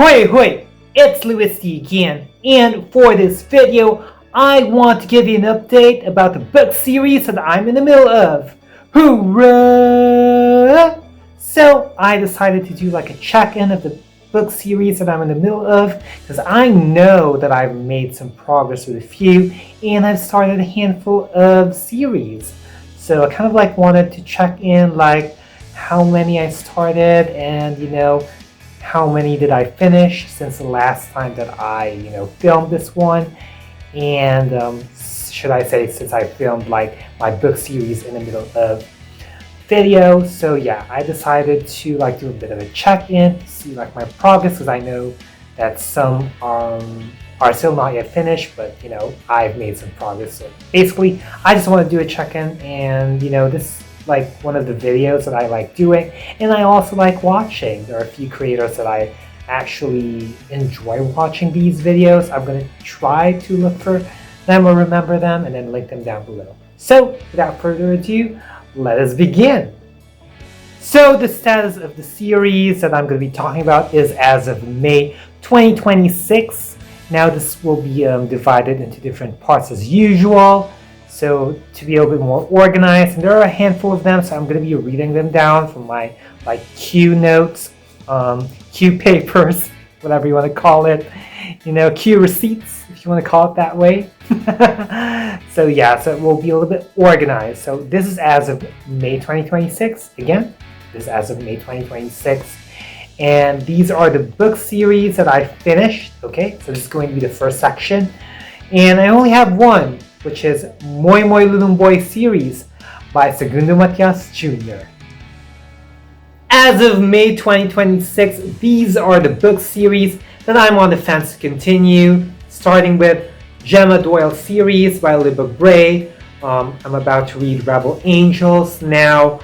Hoi hoi! It's louisity again, and for this video, I want to give you an update about the book series that I'm in the middle of. Hoorah! So I decided to do like a check-in of the book series that I'm in the middle of, because I know that I've made some progress with a few, and I've started a handful of series. So I kind of like wanted to check in like how many I started and how many did I finish since the last time that I filmed this one, and should I say since I filmed like my book series in the middle of video. So yeah, I decided to like do a bit of a check-in to see like my progress, because I know that some are still not yet finished, but I've made some progress. So basically I just want to do a check-in, and this like one of the videos that I like doing, and I also like watching. There are a few creators that I actually enjoy watching these videos. I'm going to try to look for them or remember them and then link them down below. So without further ado, let us begin. So the status of the series that I'm going to be talking about is as of May 2026. Now this will be divided into different parts as usual. So to be a little bit more organized, and there are a handful of them, so I'm going to be reading them down from my like Q notes, Q papers, whatever you want to call it, Q receipts, if you want to call it that way. So yeah, so it will be a little bit organized. So this is as of May 2026. Again, this is as of May 2026. And these are the book series that I finished. Okay, so this is going to be the first section. And I only have one, which is Moymoy Lulumboy series by Segundo Matias Jr. As of May 2026, these are the book series that I'm on the fence to continue, starting with Gemma Doyle series by Libba Bray. I'm about to read Rebel Angels. Now,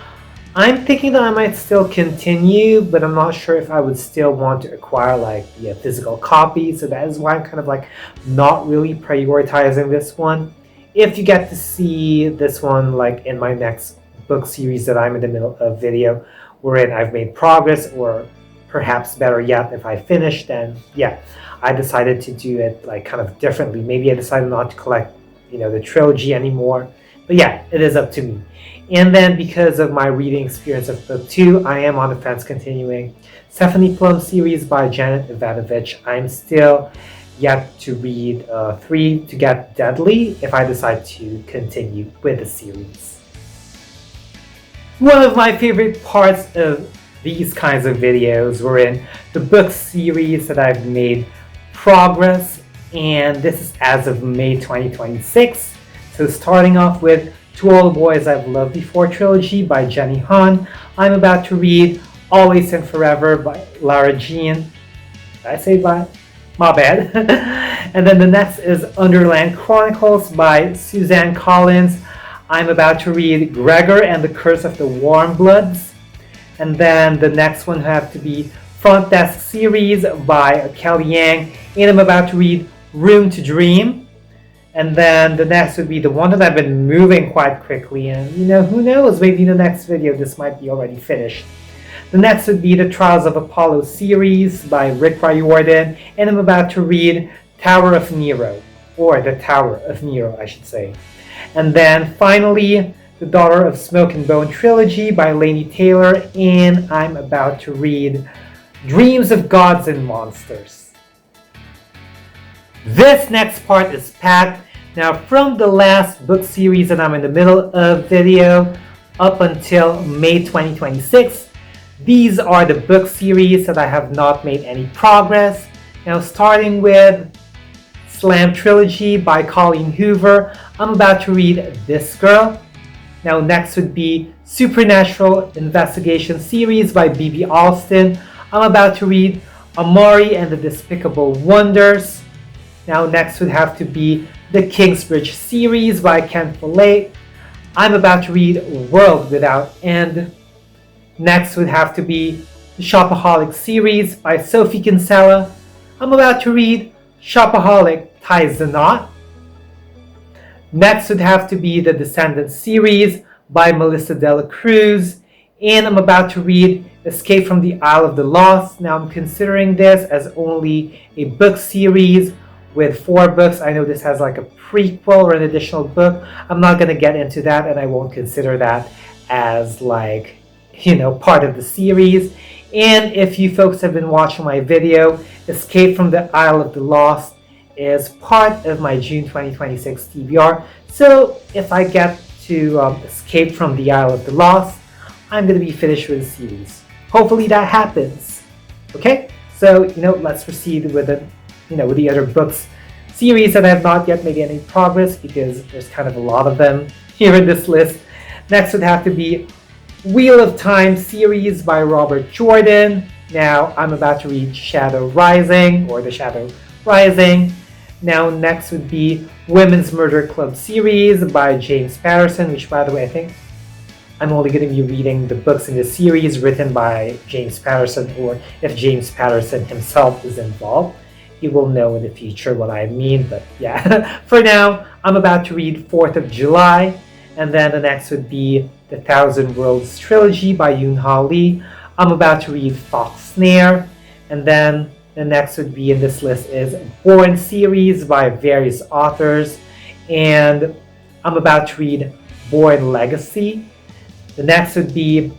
I'm thinking that I might still continue, but I'm not sure if I would still want to acquire like the physical copy, so that is why I'm kind of like not really prioritizing this one. If you get to see this one like in my next book series that I'm in the middle of video, wherein I've made progress, or perhaps better yet, if I finish, then yeah, I decided to do it like kind of differently. Maybe I decided not to collect the trilogy anymore, but yeah, it is up to me. And then because of my reading experience of book 2, I am on the fence continuing Stephanie Plum series by Janet Ivanovich. I'm still yet to read 3 to Get Deadly if I decide to continue with the series. One of my favorite parts of these kinds of videos were in the book series that I've made progress, and this is as of May 2026. So starting off with To All the Boys I've Loved Before trilogy by Jenny Han. I'm about to read Always and Forever by Lara Jean. Did I say by? My bad. And then the next is Underland Chronicles by Suzanne Collins. I'm about to read Gregor and the Curse of the Warm Bloods. And then the next one have to be Front Desk series by Kelly Yang. And I'm about to read Room to Dream. And then the next would be the one that I've been moving quite quickly. And who knows, maybe in the next video this might be already finished. The next would be the Trials of Apollo series by Rick Riordan, and I'm about to read Tower of Nero, or The Tower of Nero, I should say. And then finally, the Daughter of Smoke and Bone trilogy by Laini Taylor, and I'm about to read Dreams of Gods and Monsters. This next part is packed. Now, from the last book series that I'm in the middle of video up until May 2026, these are the book series that I have not made any progress. Now, starting with Slam Trilogy by Colleen Hoover, I'm about to read This Girl. Now, next would be Supernatural Investigation series by B.B. Alston. I'm about to read Amari and the Despicable Wonders. Now, next would have to be the Kingsbridge series by Ken Follett. I'm about to read World Without End. Next would have to be the Shopaholic series by Sophie Kinsella. I'm about to read Shopaholic Ties the Knot. Next would have to be the Descendants series by Melissa Dela Cruz. And I'm about to read Escape from the Isle of the Lost. Now I'm considering this as only a book series with 4 books. I know this has like a prequel or an additional book. I'm not going to get into that, and I won't consider that as like, part of the series. And if you folks have been watching my video, Escape from the Isle of the Lost is part of my June 2026 TBR. So if I get to Escape from the Isle of the Lost, I'm going to be finished with the series. Hopefully that happens. Okay, so let's proceed with with the other books series that I have not yet made any progress, because there's kind of a lot of them here in this list. Next would have to be Wheel of Time series by Robert Jordan. Now I'm about to read Shadow Rising, or The Shadow Rising. Now next would be Women's Murder Club series by James Patterson, which, by the way, I think I'm only going to be reading the books in the series written by James Patterson, or if James Patterson himself is involved. You will know in the future what I mean, but yeah. For now, I'm about to read 4th of July, and then the next would be The Thousand Worlds trilogy by Yoon-Ha Lee. I'm about to read Fox Snare, and then the next would be in this list is Born series by various authors, and I'm about to read Born Legacy. The next would be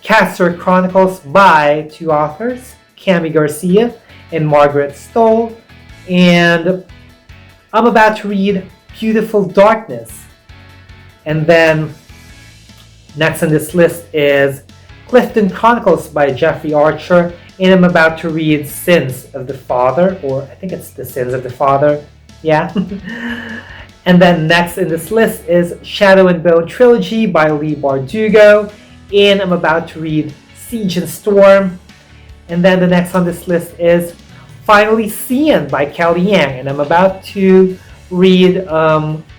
Castor Chronicles by 2 authors, Cami Garcia and Margaret Stoll. And I'm about to read Beautiful Darkness. And then next on this list is Clifton Chronicles by Jeffrey Archer. And I'm about to read Sins of the Father, or I think it's The Sins of the Father. Yeah. And then next in this list is Shadow and Bone trilogy by Lee Bardugo. And I'm about to read Siege and Storm. And then the next on this list is Finally Seen by Kelly Yang. And I'm about to read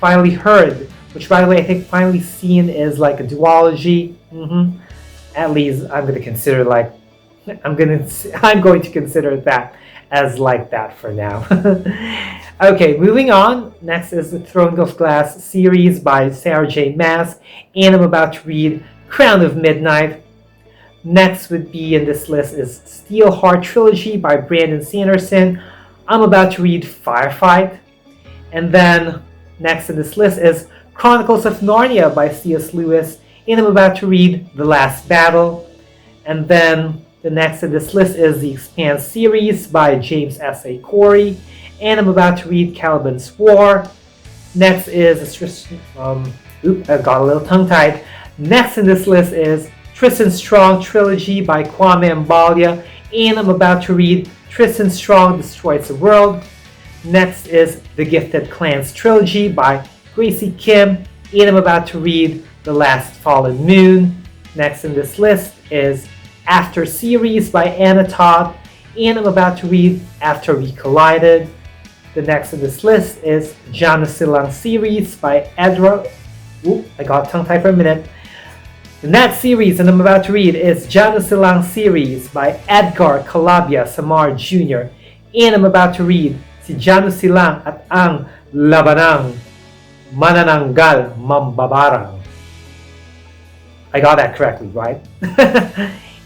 Finally Heard, which, by the way, I think Finally Seen is like a duology. At least I'm going to consider I'm going to consider that as like that for now. Okay, moving on. Next is the Throne of Glass series by Sarah J. Maas, and I'm about to read Crown of Midnight. Next would be in this list is Steel Heart trilogy by Brandon Sanderson. I'm about to read Firefight. And then next in this list is Chronicles of Narnia by C.S. Lewis, and I'm about to read The Last Battle. And then the next in this list is The Expanse series by James S.A. Corey, and I'm about to read Caliban's War. Next is Tristan. I got a little tongue-tied. Next in this list is Tristan Strong trilogy by Kwame Mbalia, and I'm about to read Tristan Strong Destroys the World. Next is The Gifted Clans trilogy by Gracie Kim, and I'm about to read The Last Fallen Moon. Next in this list is After series by Anna Todd, and I'm about to read After We Collided. The next on this list is Janus Silang series by Edra. I got tongue-tied for a minute. The next series that I'm about to read is Janus Silang series by Edgar Calabia Samar Jr. And I'm about to read Si Janus Silang at ang Labanang Manananggal Mambabarang. I got that correctly, right?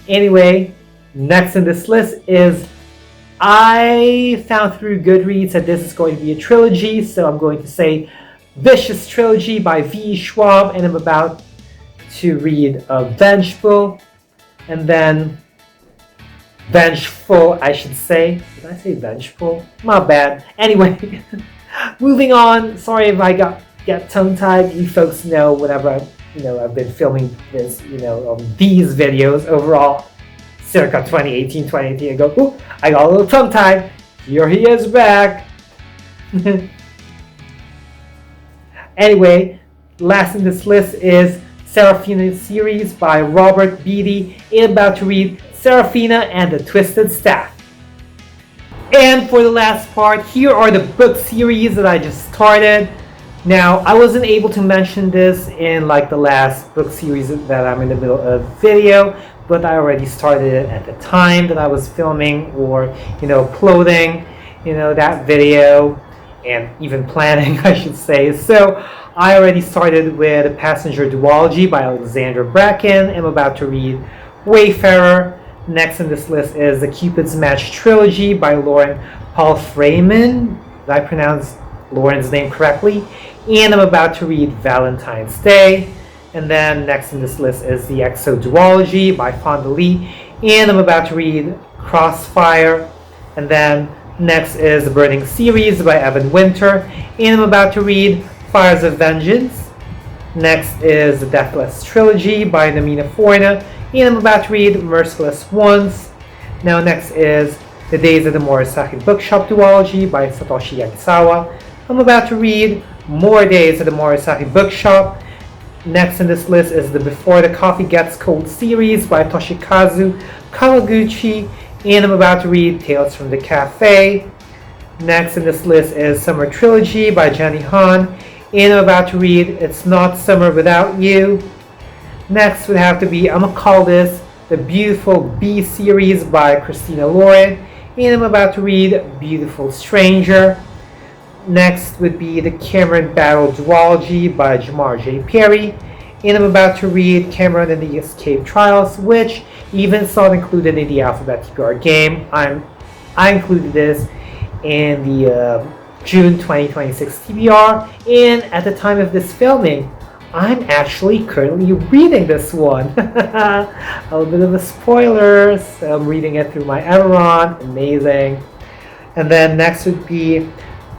Anyway, next in this list is, I found through Goodreads that this is going to be a trilogy, so I'm going to say Vicious trilogy by V. Schwab, and I'm about to read Vengeful, and then Vengeful, I should say. Did I say Vengeful? My bad. Anyway, moving on. Sorry if I get tongue-tied. You folks know whenever I've been filming this, these videos overall, circa 2018, 2018, I go, ooh, I got a little tongue-tied. Here he is back. Anyway, last in this list is Seraphina series by Robert Beatty, and I'm about to read Seraphina and the Twisted Staff. And for the last part, here are the book series that I just started. Now, I wasn't able to mention this in the last book series that I'm in the middle of video, but I already started it at the time that I was filming or, uploading, that video, and even planning, I should say. So, I already started with A Passenger Duology by Alexandra Bracken. I'm about to read Wayfarer. Next on this list is the Cupid's Match trilogy by Lauren Paul Freeman. Did I pronounce Lauren's name correctly? And I'm about to read Valentine's Day. And then next on this list is the Exo Duology by Fonda Lee. And I'm about to read Crossfire. And then next is the Burning Series by Evan Winter. And I'm about to read Fires of Vengeance. Next is the Deathless Trilogy by Namina Forna. And I'm about to read Merciless Ones. Now next is The Days of the Morisaki Bookshop Duology by Satoshi Yakisawa. I'm about to read More Days of the Morisaki Bookshop. Next on this list is the Before the Coffee Gets Cold series by Toshikazu Kawaguchi. And I'm about to read Tales from the Cafe. Next on this list is Summer Trilogy by Jenny Han. And I'm about to read It's Not Summer Without You. Next would have to be, I'm going to call this the Beautiful Bee series by Christina Lauren. And I'm about to read Beautiful Stranger. Next would be the Cameron Battle Duology by Jamar J. Perry. And I'm about to read Cameron and the Escape Trials, which even saw included in the Alphabet TBR game. I included this in the June 2026 TBR. And at the time of this filming, I'm actually currently reading this one. A little bit of a spoiler. So I'm reading it through my Everon. Amazing. And then next would be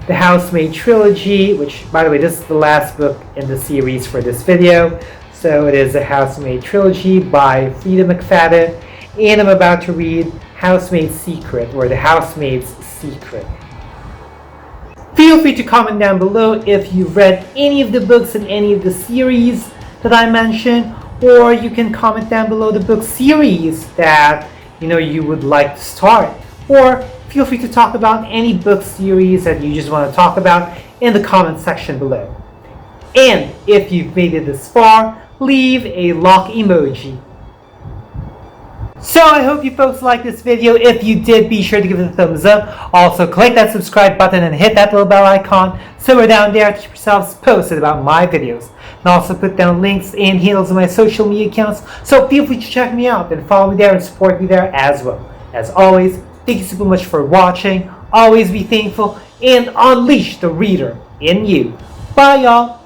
the Housemaid Trilogy, which, by the way, this is the last book in the series for this video. So it is the Housemaid Trilogy by Frida McFadden. And I'm about to read Housemaid's Secret, or The Housemaid's Secret. Feel free to comment down below if you've read any of the books in any of the series that I mentioned, or you can comment down below the book series that you would like to start, or feel free to talk about any book series that you just want to talk about in the comment section below. And if you've made it this far, leave a lock emoji. So I hope you folks liked this video. If you did, be sure to give it a thumbs up. Also, click that subscribe button and hit that little bell icon so we're down there to keep yourselves posted about my videos. And also put down links and handles of my social media accounts, so feel free to check me out and follow me there and support me there as well. As always, thank you super much for watching. Always be thankful and unleash the reader in you. Bye, y'all.